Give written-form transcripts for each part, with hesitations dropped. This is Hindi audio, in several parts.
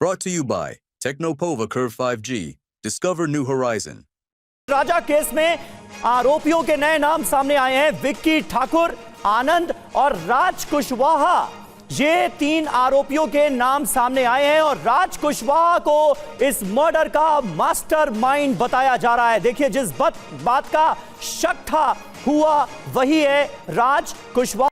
Brought to you by Technopova Curve 5G. Discover new horizon. Raja case में आरोपियों के नए नाम सामने आए हैं। विक्की ठाकुर, आनंद और राज कुशवाहा। ये तीन आरोपियों के नाम सामने आए हैं और राज कुशवाहा को इस मर्डर का मास्टरमाइंड बताया जा रहा है। देखिए, जिस बात का शक था हुआ वही है। राज कुशवाहा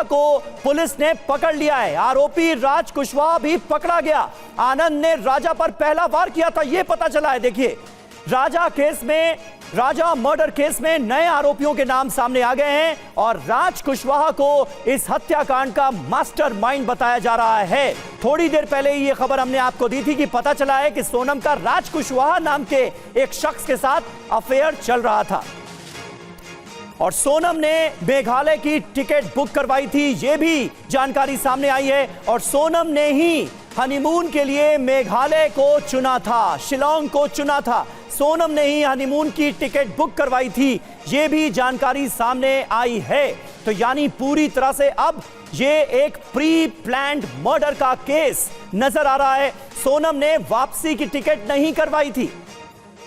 को पुलिस ने पकड़ लिया है। आरोपी राज कुशवाहा भी पकड़ा गया। आनंद ने राजा पर पहला वार किया था, यह पता चला है। देखिए, राजा मर्डर केस में नए आरोपियों के नाम सामने आ गए हैं और राज कुशवाहा को इस हत्याकांड का मास्टरमाइंड बताया जा रहा है। थोड़ी देर पहले ही यह खबर हमने आपको दी थी कि पता चला है कि सोनम का राज कुशवाहा नाम के एक शख्स के साथ अफेयर चल रहा था और सोनम ने मेघालय की टिकट बुक करवाई थी, यह भी जानकारी सामने आई है। और सोनम ने ही हनीमून के लिए मेघालय को चुना था, शिलोंग को चुना था। सोनम ने ही हनीमून की टिकट बुक करवाई थी, यह भी जानकारी सामने आई है। तो यानी पूरी तरह से अब ये एक प्री प्लान्ड मर्डर का केस नजर आ रहा है। सोनम ने वापसी की टिकट नहीं करवाई थी,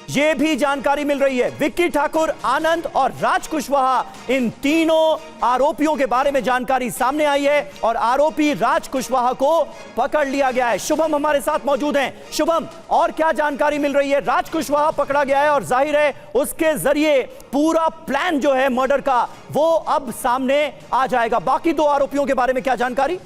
यह भी जानकारी मिल रही है। विक्की ठाकुर, आनंद और राज कुशवाहा, इन तीनों आरोपियों के बारे में जानकारी सामने आई है और आरोपी राज कुशवाहा को पकड़ लिया गया है। शुभम हमारे साथ मौजूद हैं। शुभम, और क्या जानकारी मिल रही है? राज कुशवाहा पकड़ा गया है और जाहिर है उसके जरिए पूरा प्लान जो है मर्डर का वो अब सामने आ जाएगा। बाकी दो आरोपियों के बारे में क्या जानकारी?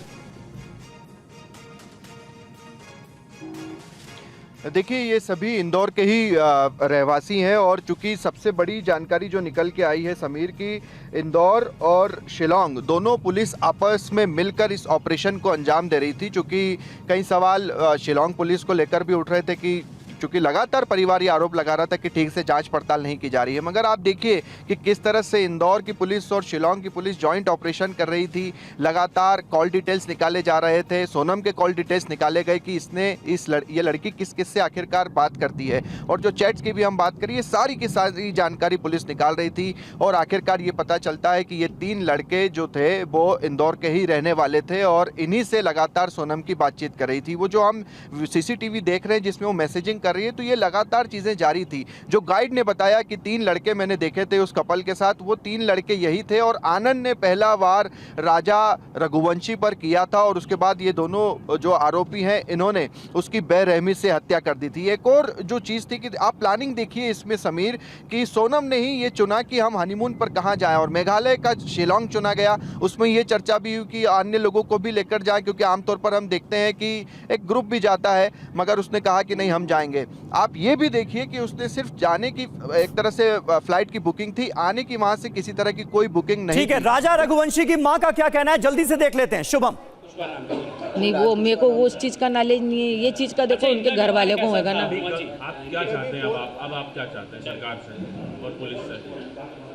देखिए, ये सभी इंदौर के ही रहवासी हैं और चूंकि सबसे बड़ी जानकारी जो निकल के आई है समीर की, इंदौर और शिलोंग दोनों पुलिस आपस में मिलकर इस ऑपरेशन को अंजाम दे रही थी। चूंकि कई सवाल शिलोंग पुलिस को लेकर भी उठ रहे थे कि चूंकि लगातार परिवार ये आरोप लगा रहा था कि ठीक से जांच पड़ताल नहीं की जा रही है, मगर आप देखिए कि किस तरह से इंदौर की पुलिस और शिलोंग की पुलिस जॉइंट ऑपरेशन कर रही थी। लगातार कॉल डिटेल्स निकाले जा रहे थे। सोनम के कॉल डिटेल्स निकाले गए कि इसने ये लड़की किस किस से आखिरकार बात करती है, और जो चैट्स की भी हम बात करिए, सारी की सारी जानकारी पुलिस निकाल रही थी। और आखिरकार ये पता चलता है कि ये तीन लड़के जो थे वो इंदौर के ही रहने वाले थे और इन्हीं से लगातार सोनम की बातचीत कर रही थी। वो जो हम CCTV देख रहे हैं जिसमें वो मैसेजिंग कर रही है, तो ये लगातार चीजें जारी थी। जो गाइड ने बताया कि तीन लड़के मैंने देखे थे उस कपल के साथ, वो तीन लड़के यही थे। और आनंद ने पहला वार राजा रघुवंशी पर किया था और उसके बाद ये दोनों जो आरोपी हैं इन्होंने उसकी बेरहमी से हत्या कर दी थी। एक और जो चीज थी कि आप प्लानिंग देखिए इसमें समीर, कि सोनम ने ही ये चुना कि हम हनीमून पर कहाँ जाएं, और मेघालय का शिलोंग चुना गया। उसमें ये चर्चा भी हुई कि अन्य लोगों को भी लेकर जाएं, क्योंकि आमतौर पर हम देखते हैं कि एक ग्रुप भी जाता है, मगर उसने कहा कि नहीं, हम जाएंगे। आप ये भी देखिए कि उसने सिर्फ जाने की एक तरह से फ्लाइट की बुकिंग थी, आने की वहां से किसी तरह की कोई बुकिंग नहीं। ठीक है, राजा रघुवंशी की मां का क्या कहना है, जल्दी से देख लेते हैं। शुभम, नहीं, वो मेरे को वो उस चीज का नॉलेज नहीं है। ये चीज का देखो उनके घर वाले को होगा ना। आप क्या चाहते हैं? अब आप क्या चाहते हैं सरकार से और पुलिस से?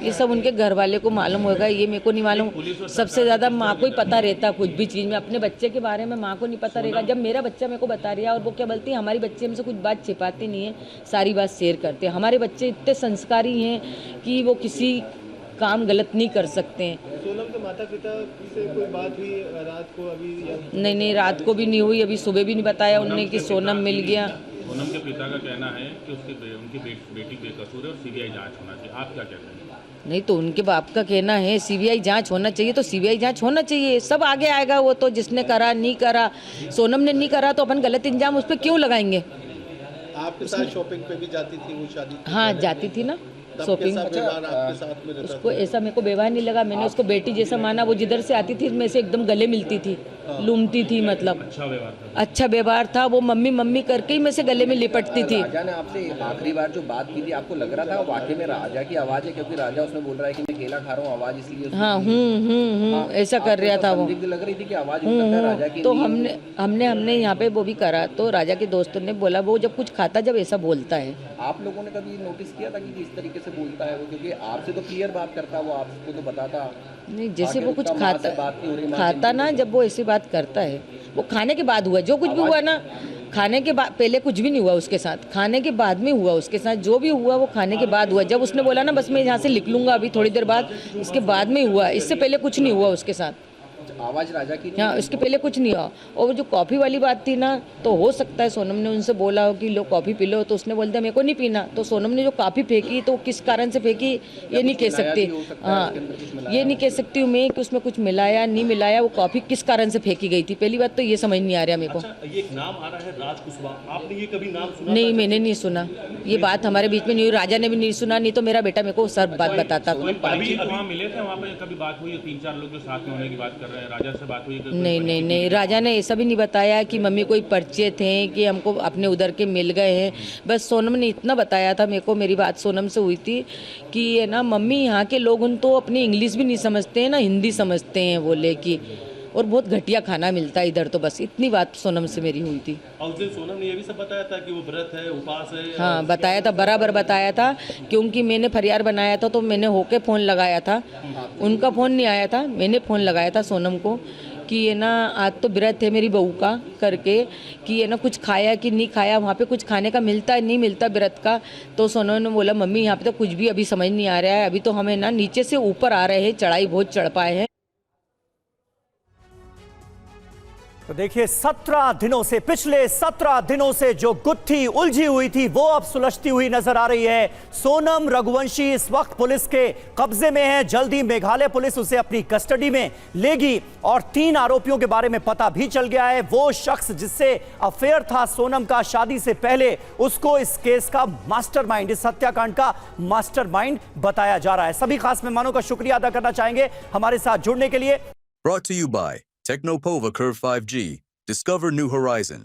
ये सब उनके घर वाले को मालूम होगा, ये मेरे को नहीं मालूम। सबसे ज्यादा माँ को ही पता रहता कुछ भी चीज में। अपने बच्चे के बारे में माँ को नहीं पता रहेगा। जब मेरा बच्चा मेरे को बता रहा है, और वो क्या बोलती है, हमारी बच्चे हमसे कुछ बात छिपाती नहीं है, सारी बात शेयर करते हैं। हमारे बच्चे इतने संस्कारी हैं कि वो किसी काम गलत नहीं कर सकते हैं। सोनम के माता पिता से कोई बात हुई रात को? अभी नहीं, रात को भी नहीं हुई, अभी सुबह भी नहीं बताया उन्होंने कि सोनम मिल गया। सोनम के पिता का कहना है कि उनकी बेटी बेकसूर है और CBI जांच होना चाहिए। आप क्या कहते हैं? नहीं, तो उनके बाप का कहना है CBI जांच होना चाहिए, तो CBI जांच होना चाहिए। सब आगे आएगा, वो तो जिसने करा नहीं करा। सोनम ने नहीं करा तो अपन गलत इंजाम उस पर क्यों लगाएंगे? आपके साथ शॉपिंग पे भी जाती थी वो शादी? हाँ, जाती थी ना शॉपिंग। उसको ऐसा मेरे को व्यवहार नहीं लगा। मैंने उसको बेटी जैसा माना। वो जिधर से आती थी मैं से एकदम गले मिलती थी, लूमती थी, मतलब अच्छा व्यवहार था। वो मम्मी मम्मी करके ही मैं से गले में लिपटती थी। राजा ने आपसे आखिरी बार जो बात की थी, आपको लग रहा था वाकई में राजा की आवाज है? क्योंकि राजा उसमें बोल रहा है कि मैं केला खा रहा हूँ, आवाज इसलिए। हाँ, ऐसा कर रहा था वो। लग रही थी कि आवाज राजा की। तो हमने यहाँ पे वो भी करा, तो राजा के दोस्तों ने बोला वो जब कुछ खाता जब ऐसा बोलता है। आप लोगों ने कभी नोटिस किया था कि इस तरीके से बोलता है वो? क्योंकि आपसे तो क्लियर बात करता, वो आपको तो बताता नहीं। जैसे वो कुछ खाता ना, जब वो ऐसी बात करता है, वो खाने के बाद हुआ जो कुछ भी हुआ ना, खाने के बाद पहले कुछ भी नहीं हुआ उसके साथ, खाने के बाद में हुआ उसके साथ। जो भी हुआ वो खाने के बाद हुआ। जब उसने बोला ना बस मैं यहाँ से लिख लूँगा अभी थोड़ी देर बाद, इसके बाद में हुआ, इससे पहले कुछ नहीं हुआ उसके साथ। आवाज राजा की हाँ, इसके पहले कुछ नहीं हुआ। और वो जो कॉफ़ी वाली बात थी ना, तो हो सकता है सोनम ने उनसे बोला हो कि लो कॉफ़ी पी लो, तो उसने बोल दिया मेरे को नहीं पीना। तो सोनम ने जो कॉफ़ी फेंकी तो किस कारण से फेंकी ये नहीं कह सकती। हाँ, ये नहीं कह सकती हूँ मैं कि उसमें कुछ मिलाया नहीं मिलाया, वो कॉफ़ी किस कारण से फेंकी गई थी, पहली बात तो ये समझ नहीं आ रहा मेरे को। ये एक नाम आ रहा है राज कुशवाहा, आपने ये कभी नाम सुना? नहीं, मैंने नहीं सुना, ये बात हमारे बीच में नहीं हुई, राजा ने भी नहीं सुना, नहीं तो मेरा बेटा मेरे को सब बात बताता। अभी वहाँ मिले थे, वहाँ पे कभी बात हुई? 3-4 लोग जो साथ में होने की बात कर रहे हैं, राजा से बात हुई? नहीं, राजा ने ऐसा भी नहीं बताया कि मम्मी कोई परिचय थे कि हमको अपने उधर के मिल गए हैं। बस सोनम ने इतना बताया था मेरे को, मेरी बात सोनम से हुई थी कि है ना मम्मी यहाँ के लोग उन तो अपनी इंग्लिश भी नहीं समझते हैं ना हिंदी समझते हैं बोले कि, और बहुत घटिया खाना मिलता है इधर, तो बस इतनी बात सोनम से मेरी हुई थी। और उस दिन सोनम ने ये भी सब बताया था कि वो व्रत है, उपास है? हाँ, बताया था, बराबर बताया था, क्योंकि मैंने फरियाद बनाया था तो मैंने होके फ़ोन लगाया था, उनका फ़ोन नहीं आया था, मैंने फ़ोन लगाया था सोनम को कि ये ना आज तो व्रत है मेरी बहू का करके, कि ये ना कुछ खाया कि नहीं खाया, वहाँ पे कुछ खाने का मिलता है नहीं मिलता व्रत का। तो सोनम ने बोला मम्मी यहाँ पे तो कुछ भी अभी समझ नहीं आ रहा है, अभी तो हमें ना नीचे से ऊपर आ रहे हैं, चढ़ाई बहुत चढ़ पाए हैं। तो देखिए 17 दिनों से, पिछले 17 दिनों से जो गुत्थी उलझी हुई थी वो अब सुलझती हुई नजर आ रही है। सोनम रघुवंशी इस वक्त पुलिस के कब्जे में है। जल्दी मेघालय पुलिस उसे अपनी कस्टडी में लेगी और 3 आरोपियों के बारे में पता भी चल गया है। वो शख्स जिससे अफेयर था सोनम का शादी से पहले, उसको इस केस का मास्टरमाइंड, इस हत्याकांड का मास्टरमाइंड बताया जा रहा है। सभी खास मेहमानों का शुक्रिया अदा करना चाहेंगे हमारे साथ जुड़ने के लिए। Brought to you by Technopova Curve 5G. Discover new horizon.